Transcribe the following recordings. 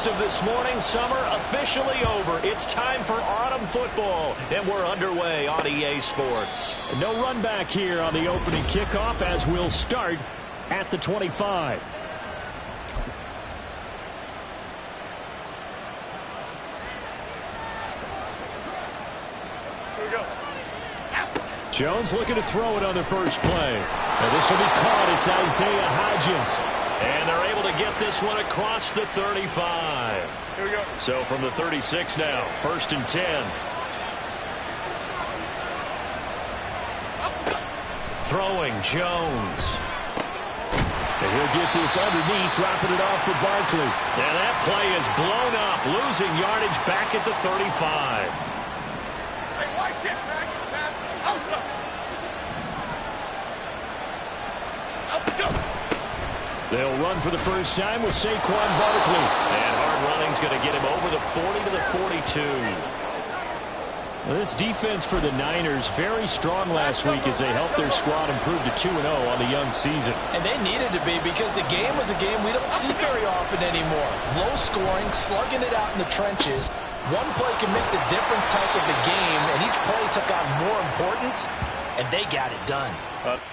As of this morning, summer officially over. It's time for autumn football, and we're underway on EA Sports. No run back here on the opening kickoff as we'll start at the 25. Here we go. Jones looking to throw it on the first play. And this will be caught. It's Isaiah Hodgins. And they're able to get this one across the 35. Here we go. So from the 36 now, 1st and 10. Throwing Jones. And he'll get this underneath, dropping it off for Barkley. And that play is blown up, losing yardage back at the 35. Hey, watch it, man. They'll run for the first time with Saquon Barkley. And hard running's going to get him over the 40 to the 42. Well, this defense for the Niners, very strong last week as they helped their squad improve to 2-0 on the young season. And they needed to be because the game was a game we don't see very often anymore. Low scoring, slugging it out in the trenches. One play can make the difference type of the game, and each play took on more importance, and they got it done. Of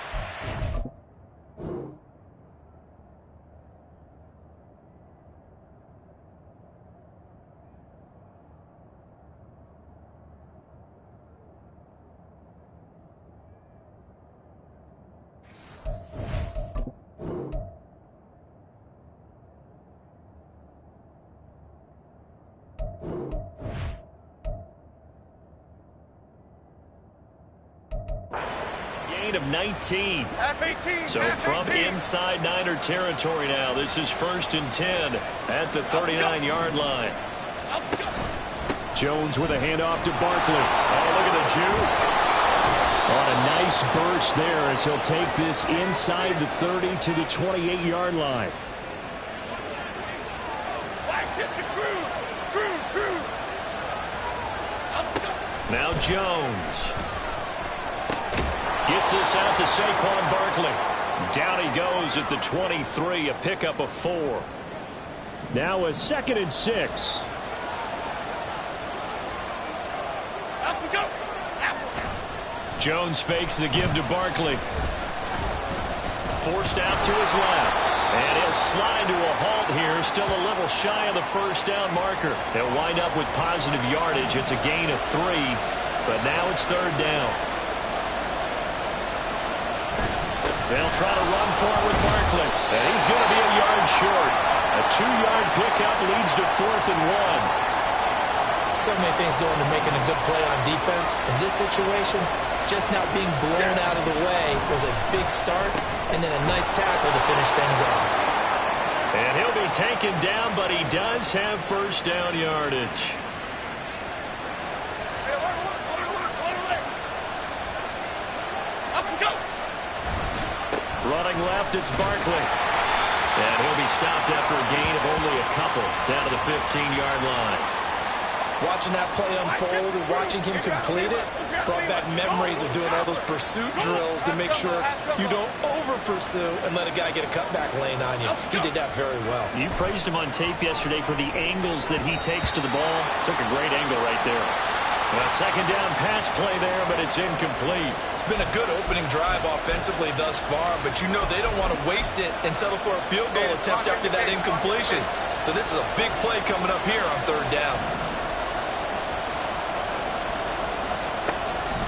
19. F-18. So from inside Niner territory now, this is 1st and 10 at the 39-yard line. Jones with a handoff to Barkley. Oh, look at the juke. On a nice burst there as he'll take this inside the 30 to the 28-yard line. Now Jones. Gets this out to Saquon Barkley. Down he goes at the 23, a pickup of 4. Now a 2nd and 6. Jones fakes the give to Barkley. Forced out to his left. And he'll slide to a halt here, still a little shy of the first down marker. He'll wind up with positive yardage. It's a gain of 3, but now it's 3rd down. They'll try to run for it with Barkley. And he's going to be a yard short. A 2-yard pickup leads to 4th and 1. So many things go into making a good play on defense. In this situation, just not being blown out of the way was a big start, and then a nice tackle to finish things off. And he'll be taken down, but he does have first down yardage. Running left, it's Barkley. And he'll be stopped after a gain of only a couple down to the 15-yard line. Watching that play unfold and watching him complete it brought back memories of doing all those pursuit drills to make sure you don't over-pursue and let a guy get a cutback lane on you. He did that very well. You praised him on tape yesterday for the angles that he takes to the ball. Took a great angle right there. A 2nd down pass play there, but it's incomplete. It's been a good opening drive offensively thus far, but you know they don't want to waste it and settle for a field goal attempt after that incompletion. So this is a big play coming up here on 3rd down.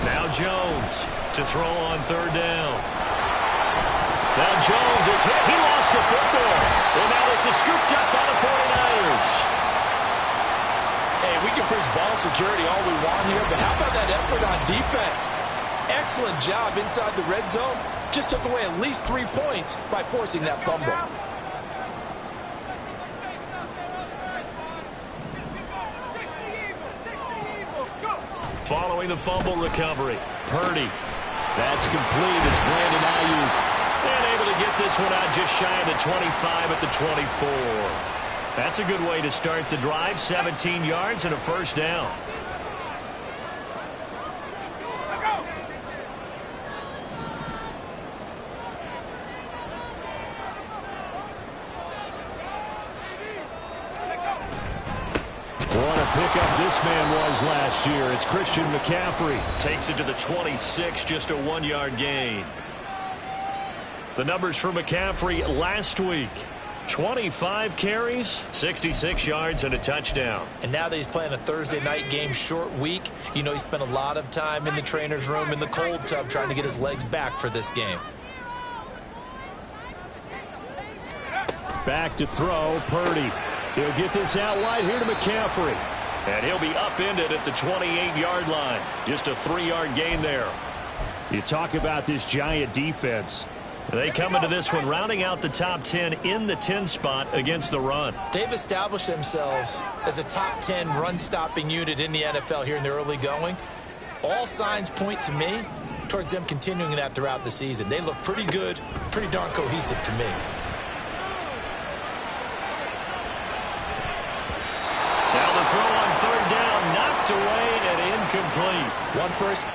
Now Jones to throw on 3rd down. Now Jones is hit. He lost the football. And now this is scooped up by the 49ers. Hey, we can preach ball security all we want here, but how about that effort on defense? Excellent job inside the red zone. Just took away at least 3 points by forcing that fumble. Following the fumble recovery, Purdy. That's complete. It's Brandon Ayuk. And able to get this one out just shy of the 25 at the 24. That's a good way to start the drive. 17 yards and a first down. What a pickup this man was last year. It's Christian McCaffrey. Takes it to the 26, just a 1-yard gain. The numbers for McCaffrey last week. 25 carries, 66 yards, and a touchdown. And now that he's playing a Thursday night game, short week, you know he spent a lot of time in the trainer's room in the cold tub trying to get his legs back for this game. Back to throw, Purdy. He'll get this out wide here to McCaffrey. And he'll be upended at the 28-yard line. Just a 3-yard gain there. You talk about this Giant defense. They come into this one rounding out the top 10 in the 10 spot against the run. They've established themselves as a top 10 run-stopping unit in the NFL here in the early going. All signs point to me towards them continuing that throughout the season. They look pretty good, pretty darn cohesive to me. Now the throw on third down, knocked away and incomplete. One first.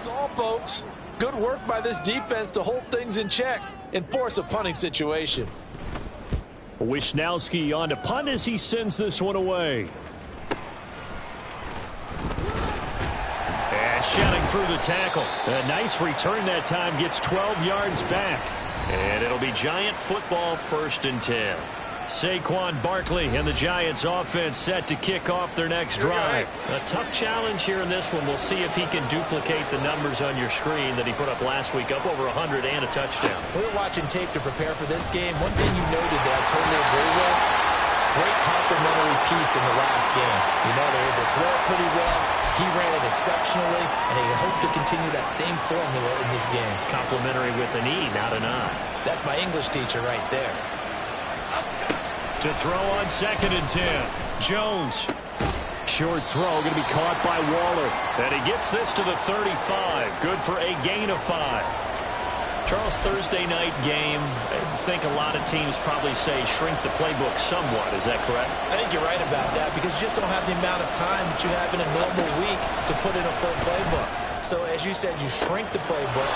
That's all, folks. Good work by this defense to hold things in check and force a punting situation. Wishnowski on to punt as he sends this one away. And shouting through the tackle. A nice return that time, gets 12 yards back. And it'll be Giant football, 1st and 10. Saquon Barkley and the Giants offense set to kick off their next drive. A tough challenge here in this one. We'll see if he can duplicate the numbers on your screen that he put up last week, up over 100 and a touchdown. We were watching tape to prepare for this game. One thing you noted that I totally agree with, great complementary piece in the last game. You know, they were able to throw it pretty well. He ran it exceptionally, and they hope to continue that same formula in this game. Complimentary with an E, not an I. That's my English teacher right there. To throw on 2nd and 10. Jones. Short throw, going to be caught by Waller. And he gets this to the 35. Good for a gain of 5. Charles, Thursday night game, I think a lot of teams probably say shrink the playbook somewhat. Is that correct? I think you're right about that because you just don't have the amount of time that you have in a normal week to put in a full playbook. So as you said, you shrink the playbook,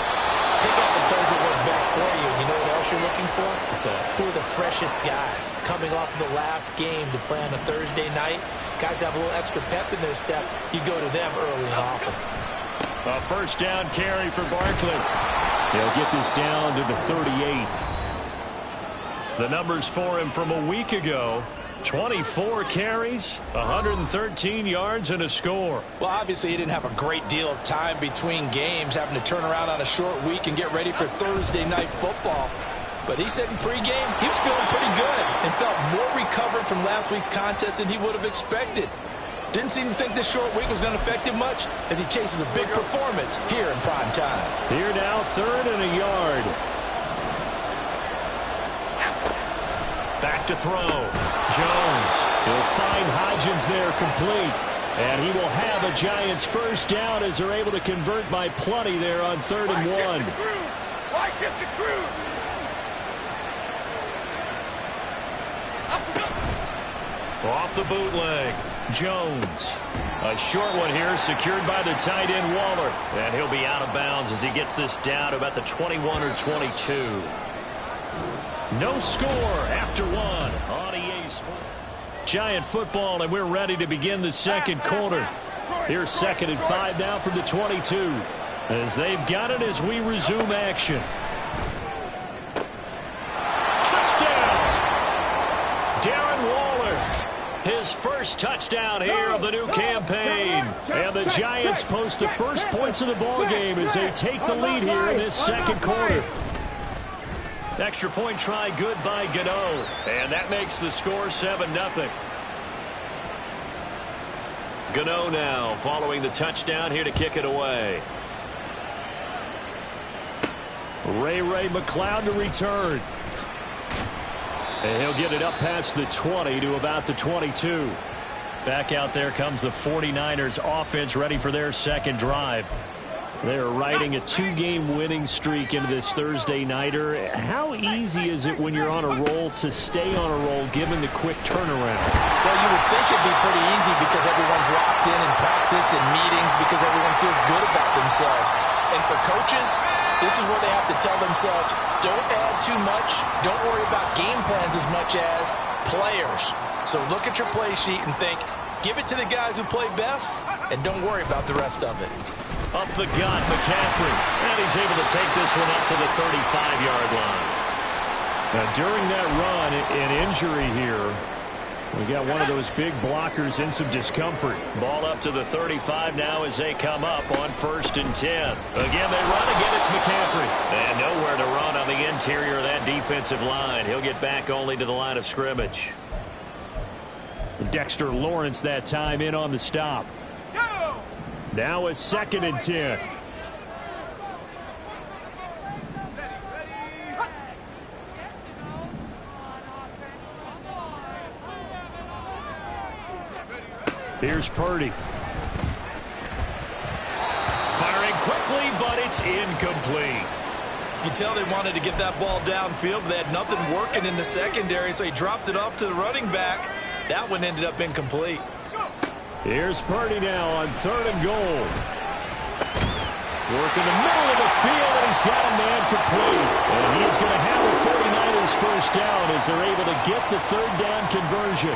pick out the plays that work best for you. You know what else you're looking for? Who are the freshest guys coming off of the last game to play on a Thursday night? Guys have a little extra pep in their step. You go to them early and often. A 1st down carry for Barkley. They'll get this down to the 38. The numbers for him from a week ago. 24 carries, 113 yards, and a score. Well, obviously, he didn't have a great deal of time between games, having to turn around on a short week and get ready for Thursday night football. But he said in pregame he was feeling pretty good and felt more recovered from last week's contest than he would have expected. Didn't seem to think this short week was going to affect him much as he chases a big performance here in prime time. Here now, 3rd and a yard. Back to throw. Jones. He'll find Hodgins there complete. And he will have a Giants 1st down as they're able to convert by plenty there on 3rd and 1. Why shift to Cruz? Off the bootleg. Jones. A short one here, secured by the tight end Waller. And he'll be out of bounds as he gets this down to about the 21 or 22. No score after one on EA Sports. Giant football, and we're ready to begin the second quarter. Here's 2nd and 5 now from the 22. As they've got it as we resume action. Touchdown! Darren Waller. His first touchdown here of the new campaign. And the Giants post the first points of the ballgame as they take the lead here in this second quarter. Extra point try good by Gano. And that makes the score 7-0. Gano now following the touchdown here to kick it away. Ray McCloud to return. And he'll get it up past the 20 to about the 22. Back out there comes the 49ers offense ready for their second drive. They're riding a 2-game winning streak into this Thursday nighter. How easy is it when you're on a roll to stay on a roll given the quick turnaround? Well, you would think it'd be pretty easy because everyone's locked in practice and meetings because everyone feels good about themselves. And for coaches, this is where they have to tell themselves, don't add too much, don't worry about game plans as much as players. So look at your play sheet and think, give it to the guys who play best, and don't worry about the rest of it. Up the gut, McCaffrey. And he's able to take this one up to the 35-yard line. Now, during that run, an injury here. We got one of those big blockers in some discomfort. Ball up to the 35 now as they come up on 1st and 10. Again, they run. Again, it's McCaffrey. And nowhere to run on the interior of that defensive line. He'll get back only to the line of scrimmage. Dexter Lawrence that time in on the stop. Now it's 2nd and 10. Here's Purdy. Firing quickly, but it's incomplete. You can tell they wanted to get that ball downfield, but they had nothing working in the secondary, so he dropped it off to the running back. That one ended up incomplete. Here's Purdy now on 3rd and goal. Work in the middle of the field, and he's got a man complete. And he's going to have the 49ers first down as they're able to get the 3rd down conversion.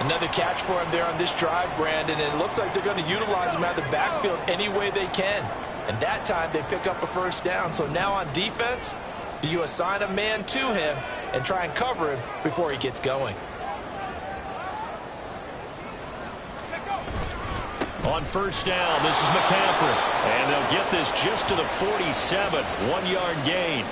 Another catch for him there on this drive, Brandon, and it looks like they're going to utilize him out of the backfield any way they can. And that time they pick up a first down. So now on defense, do you assign a man to him and try and cover him before he gets going? On 1st down, this is McCaffrey. And they'll get this just to the 47, 1-yard gain.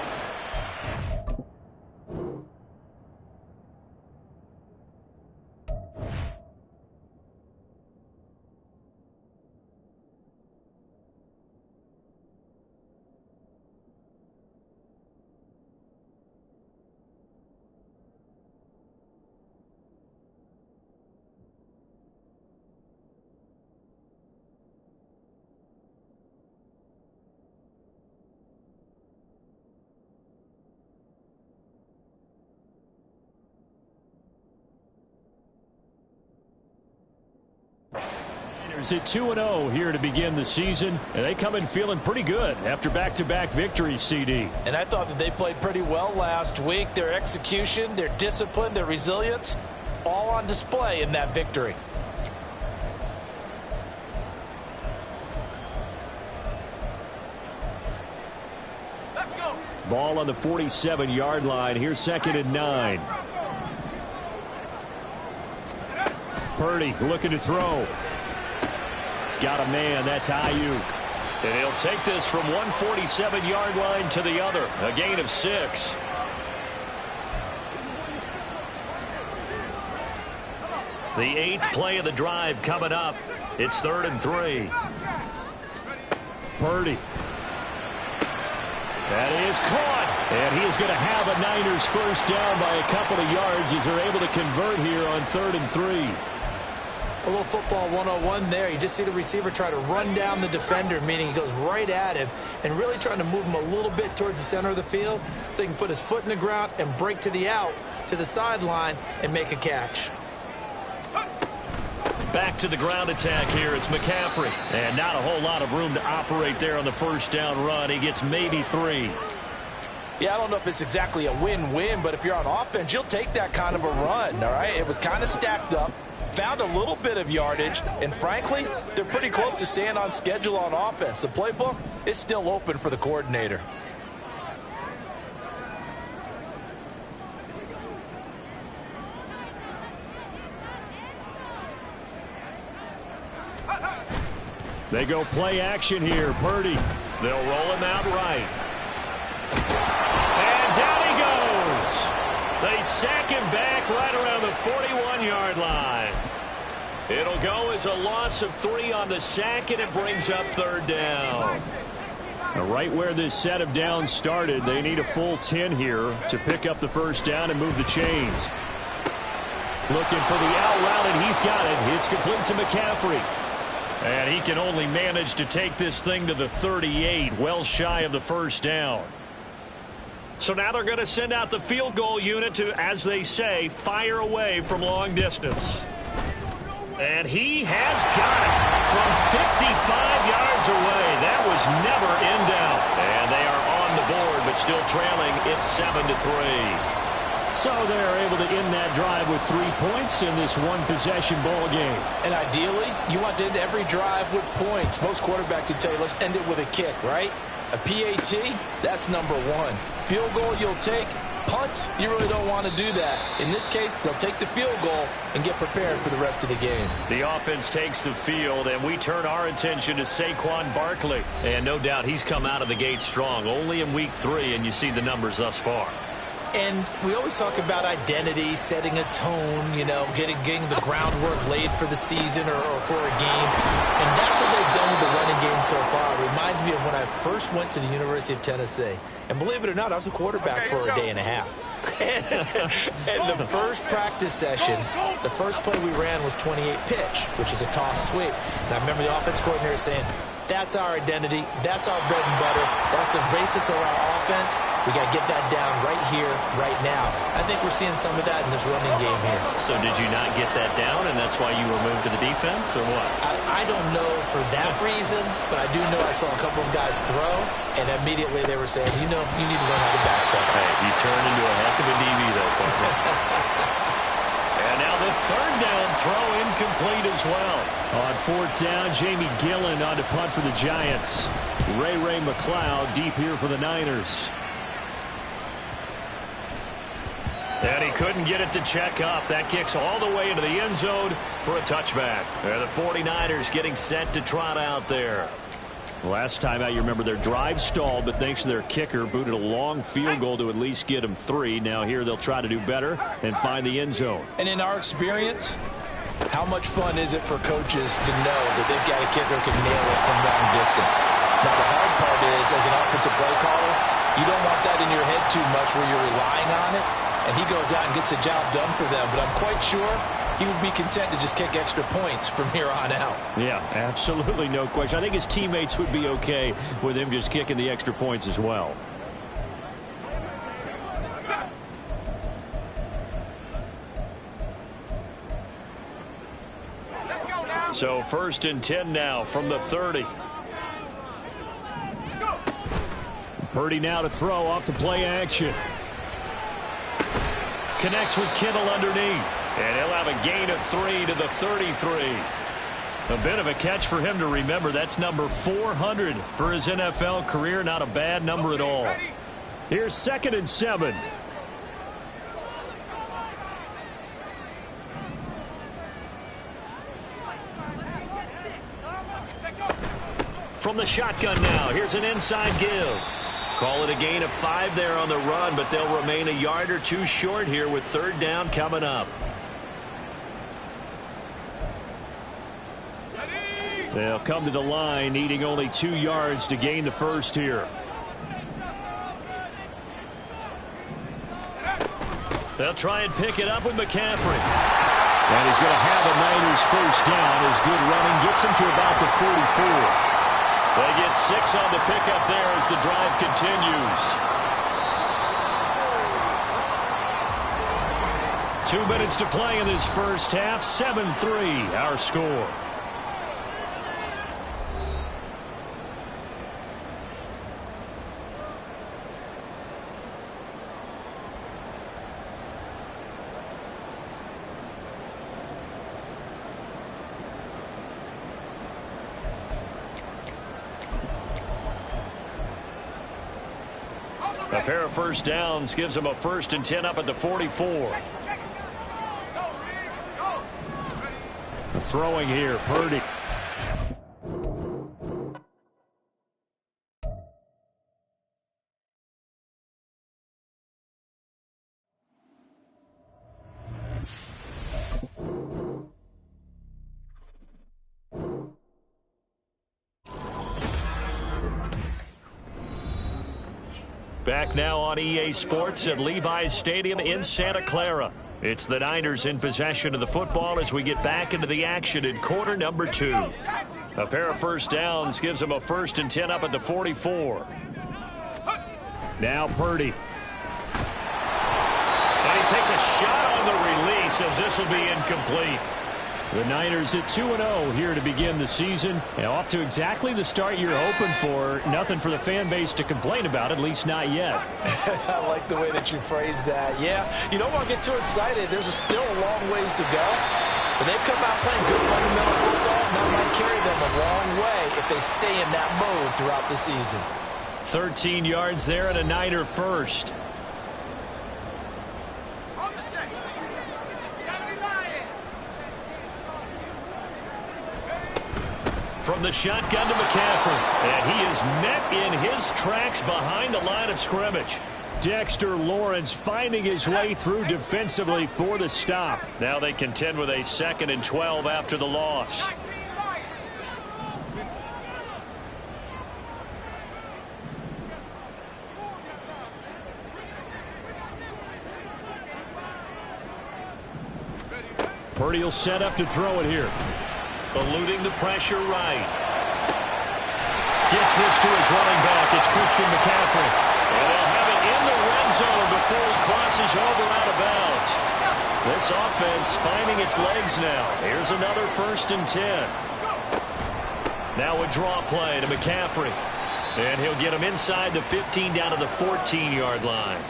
At 2-0 here to begin the season, and they come in feeling pretty good after back-to-back victories, CD. And I thought that they played pretty well last week. Their execution, their discipline, their resilience, all on display in that victory. Let's go. Ball on the 47-yard line. Here's 2nd and 9. Purdy looking to throw. Got a man, that's Ayuk. And he'll take this from 147-yard line to the other. A gain of 6. The 8th play of the drive coming up. It's 3rd and 3. Purdy. That is caught. And he is going to have a Niners first down by a couple of yards as they're able to convert here on 3rd and 3. A little football 101 there. You just see the receiver try to run down the defender, meaning he goes right at him and really trying to move him a little bit towards the center of the field so he can put his foot in the ground and break to the out, to the sideline, and make a catch. back to the ground attack here. It's McCaffrey. And not a whole lot of room to operate there on the first down run. He gets maybe 3. Yeah, I don't know if it's exactly a win-win, but if you're on offense, you'll take that kind of a run, all right? It was kind of stacked up, found a little bit of yardage, and frankly, they're pretty close to staying on schedule on offense. The playbook is still open for the coordinator. They go play action here. Purdy. They'll roll him out right. And down he goes. They sack him back right around the 41-yard line. It'll go as a loss of 3 on the sack, and it brings up 3rd down. Right where this set of downs started, they need a full 10 here to pick up the first down and move the chains. Looking for the out route, and he's got it. It's complete to McCaffrey. And he can only manage to take this thing to the 38, well shy of the first down. So now they're going to send out the field goal unit to, as they say, fire away from long distance. And he has got it from 55 yards away. That was never in doubt. And they are on the board, but still trailing. It's 7-3. So they're able to end that drive with 3 points in this one-possession ball game. And ideally, you want to end every drive with points. Most quarterbacks would tell you, let's end it with a kick, right? A PAT, that's number 1. Field goal you'll take. Punts, you really don't want to do that. In this case, they'll take the field goal and get prepared for the rest of the game. The offense takes the field, and we turn our attention to Saquon Barkley. And no doubt he's come out of the gate strong. Only in week 3, and you see the numbers thus far. And we always talk about identity, setting a tone, you know, getting the groundwork laid for the season or for a game. And that's what they've done with the running game so far. It reminds me of when I first went to the University of Tennessee. And believe it or not, I was a quarterback for a day and a half. And the first practice session, the first play we ran was 28 pitch, which is a toss sweep. And I remember the offense coordinator saying, that's our identity. That's our bread and butter. That's the basis of our offense. We got to get that down right here, right now. I think we're seeing some of that in this running game here. So did you not get that down, and that's why you were moved to the defense, or what? I don't know for that reason, but I do know I saw a couple of guys throw, and immediately they were saying, you know, you need to learn how to back up. Hey, you turned into a heck of a DB, though, partner. And now the 3rd down throw incomplete as well. On 4th down, Jamie Gillen on to punt for the Giants. Ray McCloud deep here for the Niners. And he couldn't get it to check up. That kicks all the way into the end zone for a touchback. And the 49ers getting set to trot out there. Last time out, you remember their drive stalled, but thanks to their kicker, booted a long field goal to at least get them 3. Now here they'll try to do better and find the end zone. And in our experience, how much fun is it for coaches to know that they've got a kicker who can nail it from long distance? Now the hard part is, as an offensive play caller, you don't want that in your head too much where you're relying on it. And he goes out and gets the job done for them. But I'm quite sure he would be content to just kick extra points from here on out. Yeah, absolutely no question. I think his teammates would be okay with him just kicking the extra points as well. So 1st and 10 now from the 30. Purdy now to throw off the play action. Connects with Kittle underneath. And he'll have a gain of 3 to the 33. A bit of a catch for him to remember. That's number 400 for his NFL career. Not a bad number at all. Here's 2nd and 7. From the shotgun now. Here's an inside give. Call it a gain of 5 there on the run, but they'll remain a yard or 2 short here with 3rd down coming up. They'll come to the line, needing only 2 yards to gain the first here. They'll try and pick it up with McCaffrey. And he's going to have a Niners first down. His good running gets him to about the 44. They get 6 on the pickup there as the drive continues. 2 minutes to play in this first half. 7-3 our score. A pair of first downs gives them a 1st and 10 up at the 44. Throwing here, Purdy. Back now on EA Sports at Levi's Stadium in Santa Clara. It's the Niners in possession of the football as we get back into the action in quarter number 2. A pair of first downs gives them a 1st and 10 up at the 44. Now Purdy. And he takes a shot on the release as this will be incomplete. The Niners at 2-0 here to begin the season. And off to exactly the start you're hoping for. Nothing for the fan base to complain about, at least not yet. I like the way that you phrased that. Yeah, you don't want to get too excited. There's still a long ways to go. But they've come out playing good fundamental football, and that might carry them a long way if they stay in that mode throughout the season. 13 yards there and a Niner first. From the shotgun to McCaffrey. And he is met in his tracks behind the line of scrimmage. Dexter Lawrence finding his way through defensively for the stop. Now they contend with a 2nd and 12 after the loss. Purdy will set up to throw it here. Eluding the pressure right. Gets this to his running back. It's Christian McCaffrey. And they'll have it in the red zone before he crosses over out of bounds. This offense finding its legs now. Here's another 1st and 10. Now a draw play to McCaffrey. And he'll get him inside the 15 down to the 14-yard line.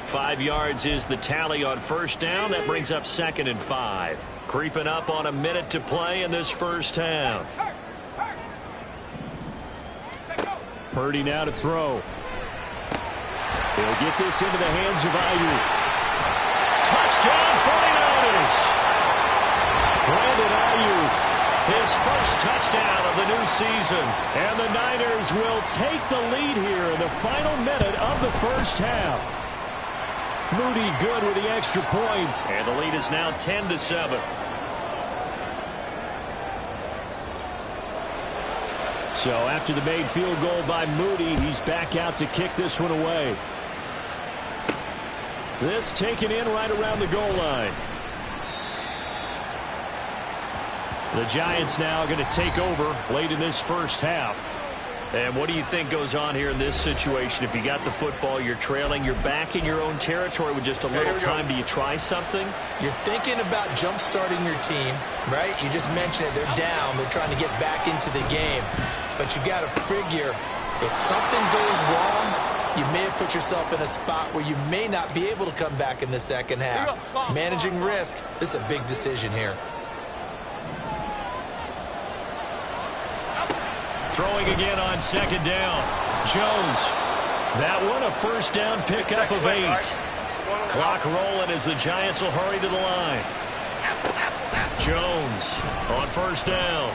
5 yards is the tally on first down. That brings up 2nd and 5. Creeping up on a minute to play in this first half. Purdy now to throw. He'll get this into the hands of Ayuk. Touchdown 49ers! Brandon Ayuk, his first touchdown of the new season. And the Niners will take the lead here in the final minute of the first half. Moody good with the extra point. And the lead is now 10-7. So after the made field goal by Moody, he's back out to kick this one away. This taken in right around the goal line. The Giants now going to take over late in this first half. And what do you think goes on here in this situation? If you got the football, you're trailing, you're back in your own territory with just a little time. Do you try something? You're thinking about jump-starting your team, right? You just mentioned it. They're down. They're trying to get back into the game. But you got to figure if something goes wrong, you may have put yourself in a spot where you may not be able to come back in the second half. Managing risk, this is a big decision here. Throwing again on 2nd down. Jones. That one a first down pickup of 8. Clock rolling as the Giants will hurry to the line. Jones on first down.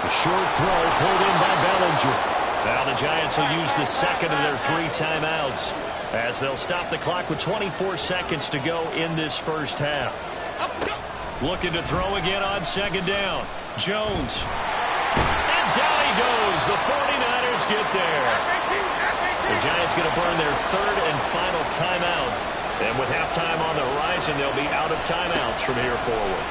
A short throw pulled in by Bellinger. Now the Giants will use the 2nd of their 3 timeouts as they'll stop the clock with 24 seconds to go in this first half. Looking to throw again on 2nd down. Jones. Down he goes. The 49ers get there. The Giants going to burn their 3rd and final timeout. And with halftime on the horizon, they'll be out of timeouts from here forward.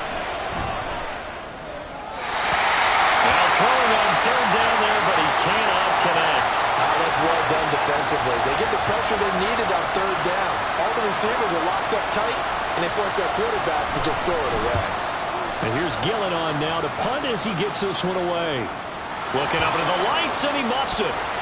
Now throwing on 3rd down there, but he cannot connect. That's well done defensively. They get the pressure they needed on 3rd down. All the receivers are locked up tight, and they force their quarterback to just throw it away. And here's Gillen on now to punt as he gets this one away. Looking up into the lights, and he muffs it.